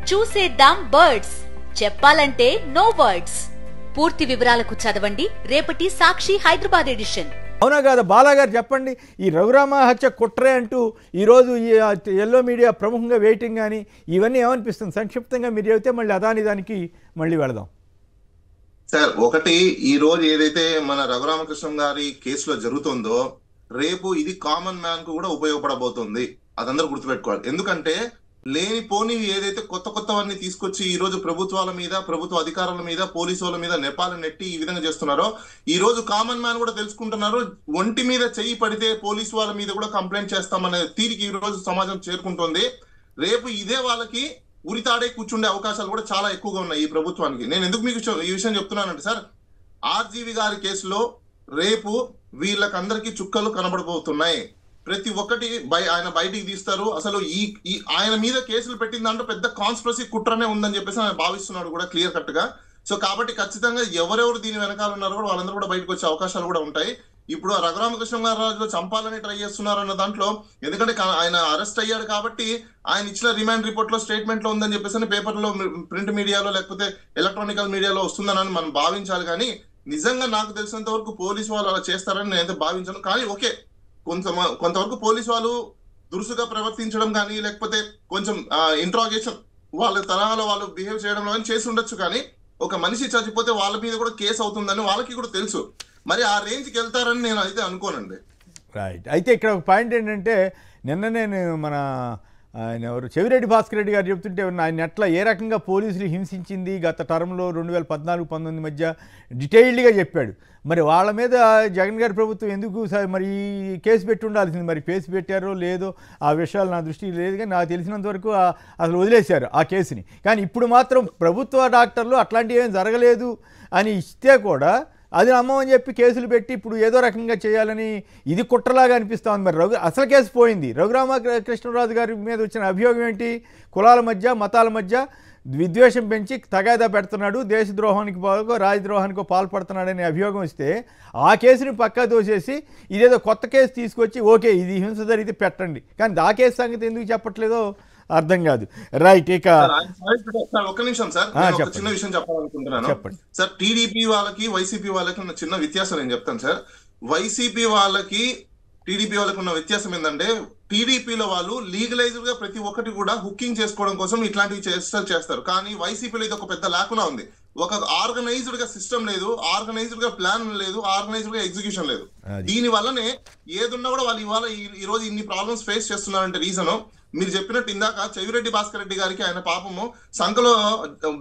చూసేద్దాం బర్డ్స్, చెప్పాలంటే no words. పూర్తి వివరాలకు చదవండి రేపటి సాక్షి హైదరాబాద్ ఎడిషన్. అవునా కాదా బాలాగారు చెప్పండి, ఈ రఘురామ హత్య కుట్రే అంటూ ఈరోజు ఈ ఎల్లో మీడియా ప్రముఖంగా వెయిటింగ్ కానీ ఇవన్నీ ఏమనిపిస్తుంది? సంక్షిప్తంగా మీరు చెబితే మళ్ళీ అదాని దానికి మళ్ళీ వెళదాం. సార్, ఒకటి ఈ రోజు ఏదైతే మన రఘురామకృష్ణ గారి కేసులో జరుగుతుందో రేపు ఇది కామన్ మ్యాన్ కు కూడా ఉపయోగపడబోతుంది. అదందరూ గుర్తుపెట్టుకోవాలి. ఎందుకంటే లేనిపోని ఏదైతే కొత్తవన్నీ తీసుకొచ్చి ఈ రోజు ప్రభుత్వాల మీద, ప్రభుత్వ అధికారుల మీద, పోలీసు వాళ్ళ మీద నెపాలు నెట్టి ఈ విధంగా చేస్తున్నారో ఈ రోజు కామన్ మ్యాన్ కూడా తెలుసుకుంటున్నారు. ఒంటి మీద చెయ్యి పడితే పోలీసు వాళ్ళ మీద కూడా కంప్లైంట్ చేస్తామనే తీరికి ఈ రోజు సమాజం చేరుకుంటుంది. రేపు ఇదే వాళ్ళకి ఉరితాడే కూర్చుండే అవకాశాలు కూడా చాలా ఎక్కువగా ఉన్నాయి ఈ ప్రభుత్వానికి. నేను ఎందుకు మీకు ఈ విషయం చెప్తున్నానంటే సార్, ఆర్జీవి గారి కేసులో రేపు వీళ్ళకందరికీ చుక్కలు కనబడబోతున్నాయి. ప్రతి ఒక్కటి ఆయన బయటికి తీస్తారు. అసలు ఈ ఆయన మీద కేసులు పెట్టిన దాంట్లో పెద్ద కాన్స్పిరసీ కుట్రనే ఉందని చెప్పేసి ఆయన భావిస్తున్నాడు కూడా క్లియర్ కట్ గా. సో కాబట్టి ఖచ్చితంగా ఎవరెవరు దీని వెనకాల ఉన్నారో కూడా వాళ్ళందరూ కూడా బయటకు వచ్చే అవకాశాలు కూడా ఉంటాయి. ఇప్పుడు రఘురామకృష్ణరాజులో చంపాలని ట్రై చేస్తున్నారు అన్న దాంట్లో, ఎందుకంటే ఆయన అరెస్ట్ అయ్యాడు కాబట్టి ఆయన ఇచ్చిన రిమాండ్ రిపోర్ట్ లో స్టేట్మెంట్ లో ఉందని చెప్పేసి పేపర్లో, ప్రింట్ మీడియాలో లేకపోతే ఎలక్ట్రానికల్ మీడియాలో వస్తుందని మనం భావించాలి. కానీ నిజంగా నాకు తెలిసినంత వరకు పోలీసు వాళ్ళు అలా చేస్తారని నేనైతే భావించాను. కానీ ఓకే, కొంతవరకు పోలీసు వాళ్ళు దురుసుగా ప్రవర్తించడం కానీ లేకపోతే కొంచెం ఇంట్రాగేషన్ వాళ్ళ తరహాలో వాళ్ళు బిహేవ్ చేయడం కానీ చేసి ఉండొచ్చు. కానీ ఒక మనిషి చచ్చిపోతే వాళ్ళ మీద కూడా కేసు అవుతుందని వాళ్ళకి కూడా తెలుసు. మరి ఆ రేంజ్కి వెళ్తారని నేను అయితే అనుకోనండి. రైట్. అయితే ఇక్కడ ఒక పాయింట్ ఏంటంటే, నిన్న నేను మన ఆయన ఎవరు చెవిరెడ్డి భాస్కర్ రెడ్డి గారు చెప్తుంటే ఆయన ఎట్లా ఏ రకంగా పోలీసులు హింసించింది గత టర్మ్లో 2014-19 మధ్య డీటెయిల్డ్గా చెప్పాడు. మరి వాళ్ళ మీద జగన్ గారి ప్రభుత్వం ఎందుకు మరి కేసు పెట్టి ఉండాల్సింది? మరి కేసు పెట్టారో లేదో ఆ విషయాలు నా దృష్టికి లేదు, కానీ నాకు తెలిసినంత వరకు అసలు వదిలేశారు ఆ కేసుని. కానీ ఇప్పుడు మాత్రం ప్రభుత్వ డాక్టర్లు అట్లాంటివి ఏం జరగలేదు అని ఇస్తే కూడా అది నమ్మమని చెప్పి కేసులు పెట్టి ఇప్పుడు ఏదో రకంగా చేయాలని ఇది కుట్రలాగా అనిపిస్తూ ఉంది. మరి అసలు కేసు పోయింది. రఘురామకృష్ణరాజు గారి మీద వచ్చిన అభియోగం ఏంటి? కులాల మధ్య, మతాల మధ్య విద్వేషం పెంచి తగాదా పెడుతున్నాడు, దేశద్రోహానికి రాజద్రోహానికో పాల్పడుతున్నాడనే అభియోగం వస్తే ఆ కేసుని పక్కా తోసేసి ఇదేదో కొత్త కేసు తీసుకొచ్చి ఓకే ఇది హింస జరిగితే పెట్టండి, కానీ ఆ కేసు సంగతి ఎందుకు చెప్పట్లేదో అర్థం కాదు. రైట్. ఇక ఒక్క నిమిషం సార్, చిన్న విషయం చెప్పాలనుకుంటున్నాను. చెప్పండి సార్. టీడీపీ వాళ్ళకి వైసీపీ వాళ్ళకి ఉన్న చిన్న వ్యత్యాసం నేను చెప్తాను సార్. వైసీపీ వాళ్ళకి టీడీపీ వాళ్ళకి ఉన్న వ్యత్యాసం ఏంటంటే, టీడీపీలో వాళ్ళు లీగలైజ్డ్ గా ప్రతి ఒక్కటి కూడా హుకింగ్ చేసుకోవడం కోసం ఇట్లాంటివి చేస్తారు. కానీ వైసీపీలో ఇది ఒక పెద్ద లాకునా ఉంది. ఒక ఆర్గనైజ్డ్ గా సిస్టమ్ లేదు, ఆర్గనైజ్డ్ గా ప్లాన్ లేదు, ఆర్గనైజ్డ్ గా ఎగ్జిక్యూషన్ లేదు. దీని వల్లనే ఏదున్నా కూడా వాళ్ళు ఇవాళ ఈ రోజు ఇన్ని ప్రాబ్లమ్స్ ఫేస్ చేస్తున్నారంటే రీజన్ మీరు చెప్పినట్టు ఇందాక చెవిరెడ్డి భాస్కర్ రెడ్డి గారికి ఆయన పాపము సంఖలో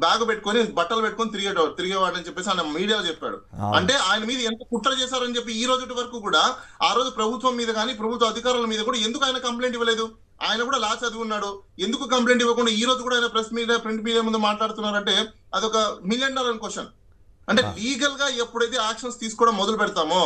బ్యాగ్ పెట్టుకొని బట్టలు పెట్టుకొని తిరిగేవాడు అని చెప్పేసి ఆయన మీడియాలో చెప్పాడు. అంటే ఆయన మీద ఎంత కుట్ర చేశారని చెప్పి ఈ రోజు వరకు కూడా ఆ రోజు ప్రభుత్వం మీద కానీ ప్రభుత్వ అధికారుల మీద కూడా ఎందుకు ఆయన కంప్లైంట్ ఇవ్వలేదు? ఆయన కూడా లా చదివి ఉన్నాడు, ఎందుకు కంప్లైంట్ ఇవ్వకుండా ఈ రోజు కూడా ఆయన ప్రెస్ మీడియా, ప్రింట్ మీడియా ముందు మాట్లాడుతున్నారంటే అదొక $1 మిలియన్ క్వశ్చన్. అంటే లీగల్ గా ఎప్పుడైతే యాక్షన్స్ తీసుకోవడం మొదలు పెడతామో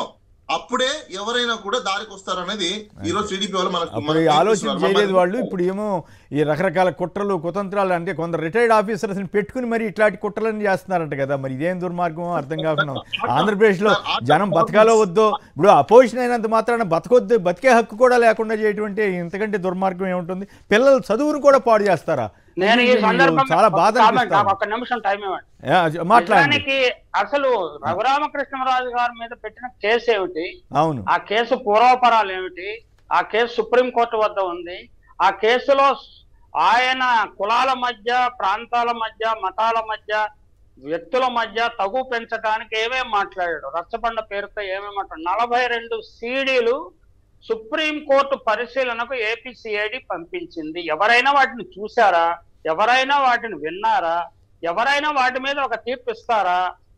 అప్పుడే ఎవరైనా కూడా దారికి వస్తారనేది ఈ రోజు టీడీపీ వాళ్ళు మనకు ఆలోచన చేయలేదు. వాళ్ళు ఇప్పుడు ఏమో ఈ రకరకాల కుట్రలు కుతంత్రాలు, అంటే కొందరు రిటైర్డ్ ఆఫీసర్స్ ని పెట్టుకుని మరి ఇట్లాంటి కుట్రలని చేస్తున్నారంట కదా. మరి ఇదేం దుర్మార్గం అర్థం కాకుండా ఆంధ్రప్రదేశ్ లో జనం బతకాలో వద్దో, ఇప్పుడు అపోజిషన్ అయినంత మాత్రాన బతకొద్దు, బతికే హక్కు కూడా లేకుండా చేయటువంటి ఇంతకంటే దుర్మార్గం ఏముంటుంది? పిల్లలు చదువును కూడా పాడు చేస్తారా? నేను ఈ సందర్భంగా చాలా బాధ. ఒక్క నిమిషం టైం ఇవ్వండి. మాట్లాడడానికి అసలు రఘురామకృష్ణరాజు గారి మీద పెట్టిన కేసు ఏమిటి? అవును, ఆ కేసు పూర్వపరాలు ఏమిటి? ఆ కేసు సుప్రీంకోర్టు వద్ద ఉంది. ఆ కేసులో ఆయన కులాల మధ్య, ప్రాంతాల మధ్య, మతాల మధ్య, వ్యక్తుల మధ్య తగు పెంచడానికి ఏమేమి మాట్లాడాడు, రచ్చబండ పేరుతో ఏమేమి మాట్లాడు. 42 సీడీలు సుప్రీంకోర్టు పరిశీలనకు ఏపీసీఐడి పంపించింది. ఎవరైనా వాటిని చూసారా? ఎవరైనా వాటిని విన్నారా? ఎవరైనా వాటి మీద ఒక తీర్పు ఇస్తారా?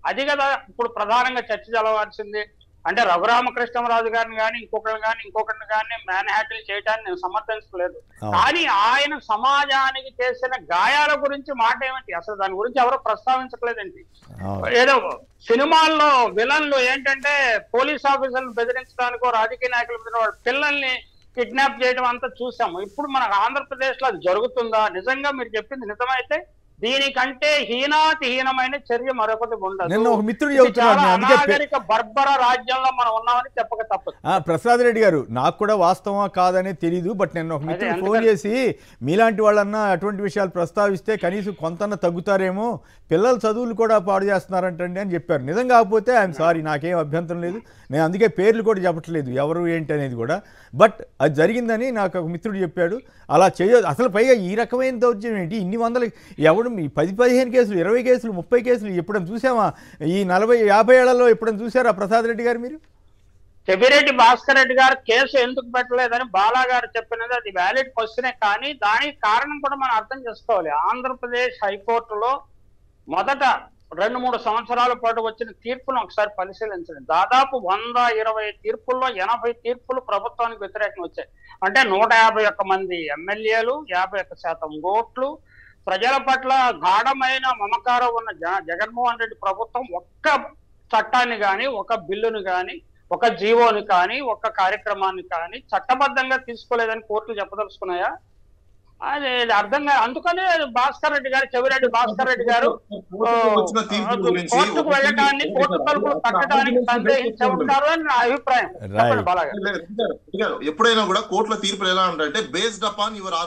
అది కదా ఇప్పుడు ప్రధానంగా చర్చ జరగాల్సింది. అంటే రఘురామకృష్ణరాజు గారిని కానీ ఇంకొకరిని కానీ మ్యాన్ హ్యాండిల్ చేయడానికి నేను సమర్థించలేదు. కానీ ఆయన సమాజానికి చేసిన గాయాల గురించి మాట ఏమిటి? అసలు దాని గురించి ఎవరో ప్రస్తావించలేదండి. ఏదో సినిమాల్లో విలన్లు ఏంటంటే పోలీస్ ఆఫీసర్లను బెదిరించడానికో రాజకీయ నాయకులు పిల్లల్ని కిడ్నాప్ చేయడం అంతా చూసాము. ఇప్పుడు మన ఆంధ్రప్రదేశ్ లో అది జరుగుతుందా? నిజంగా మీరు చెప్పింది నిజమైతే దీనికంటే హీనాతిహీనమైన చర్య మరొకటి ఉండదు. నిన్న ఒక మిత్రుడు ఇది చెబుతున్నాడు, చాలా అందుకే అనాగరిక బర్బర రాజ్యంలో మనం ఉన్నామని చెప్పక తప్పదు. ప్రసాద్ రెడ్డి గారు, నాకు కూడా వాస్తవమా కాదనే తెలీదు, బట్ నేను ఒక మిత్రుడు ఫోన్ చేసి మీలాంటి వాళ్ళన్నా అటువంటి విషయాలు ప్రస్తావిస్తే కనీసం కొంతన్నా తగ్గుతారేమో, పిల్లల చదువులు కూడా పాడు చేస్తున్నారంటండి అని చెప్పారు. నిజం కాకపోతే ఐఎమ్ సారీ, నాకేం అభ్యంతరం లేదు, నేను అందుకే పేర్లు కూడా చెప్పట్లేదు ఎవరు ఏంటి అనేది కూడా. బట్ అది జరిగిందని నాకు ఒక మిత్రుడు చెప్పాడు. అలా చేయదు అసలు. పైగా ఈ రకమైన దౌర్జన్యం ఏంటి? ఇన్ని వందల ఎవడు 10-15 కేసులు, 20 కేసులు, 30 కేసులు ఎప్పుడైనా చూసామా? ఈ 40-50 ఏళ్లలో ఎప్పుడైనా చూసారా ప్రసాద్ రెడ్డి గారు మీరు? చెవిరెడ్డి భాస్కర్ రెడ్డి గారు కేసు ఎందుకు పెట్టలేదని బాలా గారు చెప్పినది అది వ్యాలిడ్ క్వశ్చనే. కానీ దానికి కారణం కూడా మనం అర్థం చేసుకోవాలి. ఆంధ్రప్రదేశ్ హైకోర్టులో మొదట 2-3 సంవత్సరాల పాటు వచ్చిన తీర్పును ఒకసారి పరిశీలించండి. దాదాపు 120 తీర్పుల్లో 80 తీర్పులు ప్రభుత్వానికి వ్యతిరేకంగా వచ్చాయి. అంటే 151 మంది ఎమ్మెల్యేలు, 51% ఓట్లు, ప్రజల పట్ల గాఢమైన మమకారం ఉన్న జగన్మోహన్ రెడ్డి ప్రభుత్వం ఒక్క చట్టాన్ని కానీ, ఒక బిల్లును కానీ, ఒక జీవోని కానీ, ఒక కార్యక్రమాన్ని కానీ చట్టబద్ధంగా తీసుకోలేదని కోర్టులు చెప్పదలుచుకున్నాయా? అది అర్థం కాదు. అందుకనే భాస్కర్ రెడ్డి గారు, చెవిరెడ్డి భాస్కర్ రెడ్డి గారు కోర్టుకు వెళ్ళటాన్ని, కోర్టు తలుపులు తట్టడానికి సందేహించి ఉంటారు అని నా అభిప్రాయం. ఎప్పుడైనా కూడా కోర్టుల తీర్పులు ఎలా ఉంటాయంటే బేస్డ్ అపాన్ యువర్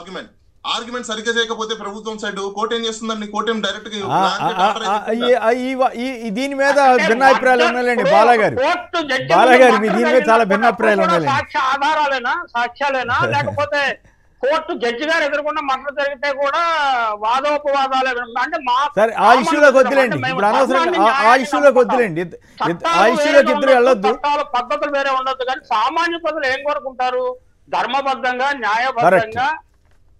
ఆర్గ్యుమెంట్ సరిగ్గా చేయకపోతే ప్రభుత్వం సైడ్ కోర్టు ఏం చేస్తుందండి? కోర్టు ఏం డైరెక్ట్ దీని మీద భిన్నాభిప్రాయాలు ఉన్నాయండి. బాలాగారు మీ దీని మీద చాలా భిన్నాభిప్రాయాలు ఉన్నాయి. సాక్ష్యాలేనా లేకపోతే కోర్టు జడ్జి గారు ఎదుర్కొన్న మరణం జరిగితే కూడా వాదోపవాదాలు అంటే సరే ఆ ఇష్యూలోకి వద్దులేండి, ఇప్పుడు అనవసరంగా ఆ ఇష్యూలోకి వద్దులేండి, ఆ ఇష్యూలోకి ఇద్దరు వెళ్ళొద్దు. పద్ధతులు వేరే ఉండొద్దు, కానీ సామాన్య ప్రజలు ఏం కోరుకుంటారు? ధర్మబద్ధంగా న్యాయబద్ధంగా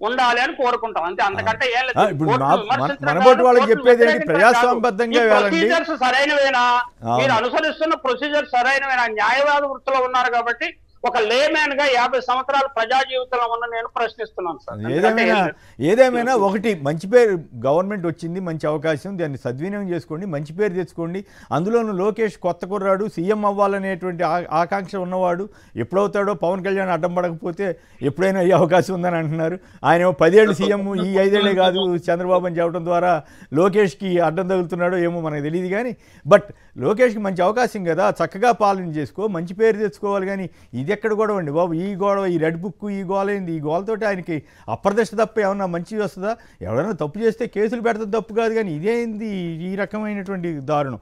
ఉండాలి అని కోరుకుంటాం అంతే. అంతకంటే ఏం లేదు. మనబోటి వాళ్ళకి చెప్పేది ఏంటి? ప్రజాస్వామ్యబద్ధంగా ప్రొసీజర్స్ సరైనవేనా? మీరు అనుసరిస్తున్న ప్రొసీజర్ సరైనవేనా? న్యాయవాద వృత్తిలో ఉన్నారు కాబట్టి ఒక లేమ్యాన్ గా 50 సంవత్సరాలు ప్రజా జీవితంలో ఉన్న నేను ప్రశ్నిస్తున్నాను సార్. ఏదేమైనా ఒకటి మంచి పేరు గవర్నమెంట్ వచ్చింది, మంచి అవకాశం, దాన్ని సద్వినియోగం చేసుకోండి, మంచి పేరు తెచ్చుకోండి. అందులోనూ లోకేష్ కొత్త కుర్రాడు, సీఎం అవ్వాలనేటువంటి ఆకాంక్ష ఉన్నవాడు. ఎప్పుడవుతాడో పవన్ కళ్యాణ్ అడ్డం పడకపోతే ఎప్పుడైనా ఈ అవకాశం ఉందని అంటున్నారు. ఆయన 10 ఏళ్ళు సీఎం, ఈ 5 ఏళ్లే కాదు చంద్రబాబు అని చెప్పడం ద్వారా లోకేష్కి అడ్డం తగులుతున్నాడో ఏమో మనకు తెలియదు. కానీ బట్ లోకేష్కి మంచి అవకాశం కదా, చక్కగా పాలన చేసుకో, మంచి పేరు తెచ్చుకోవాలి. కానీ ఇది ఎక్కడ గొడవ అండి బాబు? ఈ గొడవ, ఈ రెడ్ బుక్, ఈ గోలైంది. ఈ గోలతోటి ఆయనకి అప్రదిష్ట తప్ప ఏమన్నా మంచి వస్తుందా? ఎవరైనా తప్పు చేస్తే కేసులు పెడతాం తప్పు కాదు, కానీ ఇదేంది ఈ రకమైనటువంటి దారుణం?